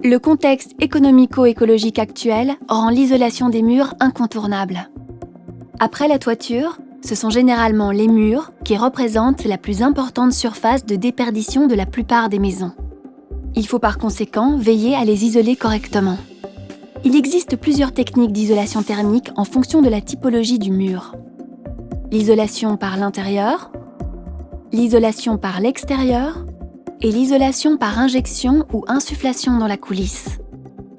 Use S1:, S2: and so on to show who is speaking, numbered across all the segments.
S1: Le contexte économico-écologique actuel rend l'isolation des murs incontournable. Après la toiture, ce sont généralement les murs qui représentent la plus importante surface de déperdition de la plupart des maisons. Il faut par conséquent veiller à les isoler correctement. Il existe plusieurs techniques d'isolation thermique en fonction de la typologie du mur. L'isolation par l'intérieur, l'isolation par l'extérieur et l'isolation par injection ou insufflation dans la coulisse.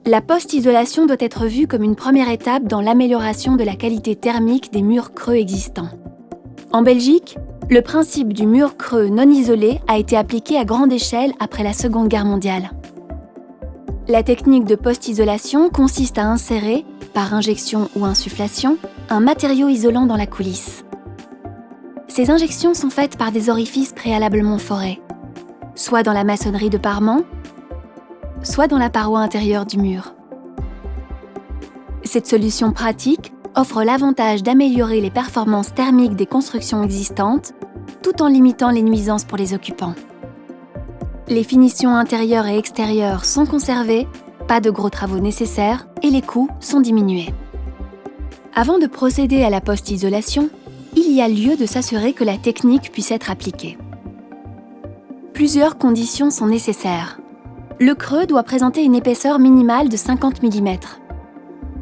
S1: La post-isolation doit être vue comme une première étape dans l'amélioration de la qualité thermique des murs creux existants. En Belgique, le principe du mur creux non isolé a été appliqué à grande échelle après la Seconde Guerre mondiale. La technique de post-isolation consiste à insérer, par injection ou insufflation, un matériau isolant dans la coulisse. Ces injections sont faites par des orifices préalablement forés, soit dans la maçonnerie de parement, soit dans la paroi intérieure du mur. Cette solution pratique offre l'avantage d'améliorer les performances thermiques des constructions existantes, tout en limitant les nuisances pour les occupants. Les finitions intérieures et extérieures sont conservées, pas de gros travaux nécessaires et les coûts sont diminués. Avant de procéder à la post-isolation, il y a lieu de s'assurer que la technique puisse être appliquée. Plusieurs conditions sont nécessaires. Le creux doit présenter une épaisseur minimale de 50 mm.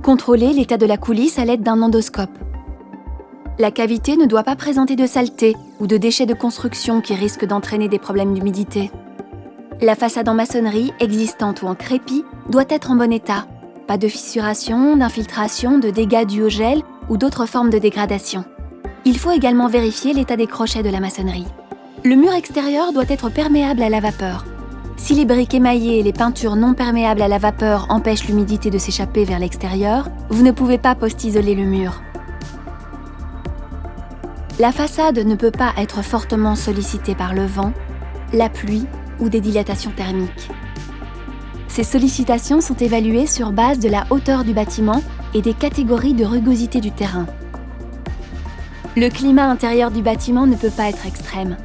S1: Contrôlez l'état de la coulisse à l'aide d'un endoscope. La cavité ne doit pas présenter de saleté ou de déchets de construction qui risquent d'entraîner des problèmes d'humidité. La façade en maçonnerie, existante ou en crépi, doit être en bon état. Pas de fissuration, d'infiltration, de dégâts dus au gel ou d'autres formes de dégradation. Il faut également vérifier l'état des crochets de la maçonnerie. Le mur extérieur doit être perméable à la vapeur. Si les briques émaillées et les peintures non perméables à la vapeur empêchent l'humidité de s'échapper vers l'extérieur, vous ne pouvez pas post-isoler le mur. La façade ne peut pas être fortement sollicitée par le vent, la pluie ou des dilatations thermiques. Ces sollicitations sont évaluées sur base de la hauteur du bâtiment et des catégories de rugosité du terrain. Le climat intérieur du bâtiment ne peut pas être extrême.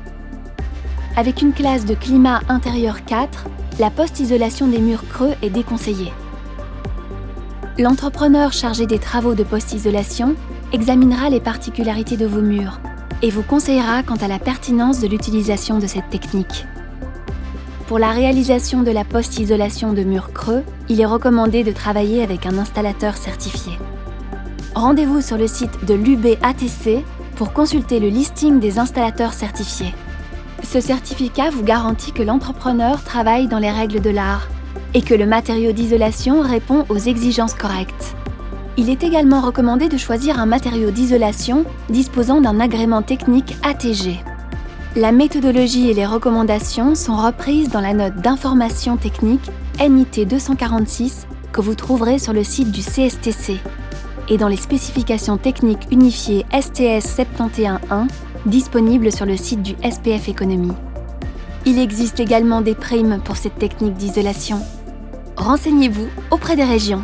S1: Avec une classe de climat intérieur 4, la post-isolation des murs creux est déconseillée. L'entrepreneur chargé des travaux de post-isolation examinera les particularités de vos murs et vous conseillera quant à la pertinence de l'utilisation de cette technique. Pour la réalisation de la post-isolation de murs creux, il est recommandé de travailler avec un installateur certifié. Rendez-vous sur le site de l'UBATC pour consulter le listing des installateurs certifiés. Ce certificat vous garantit que l'entrepreneur travaille dans les règles de l'art et que le matériau d'isolation répond aux exigences correctes. Il est également recommandé de choisir un matériau d'isolation disposant d'un agrément technique ATG. La méthodologie et les recommandations sont reprises dans la note d'information technique NIT 246 que vous trouverez sur le site du CSTC et dans les spécifications techniques unifiées STS 711 disponibles sur le site du SPF Économie. Il existe également des primes pour cette technique d'isolation. Renseignez-vous auprès des régions.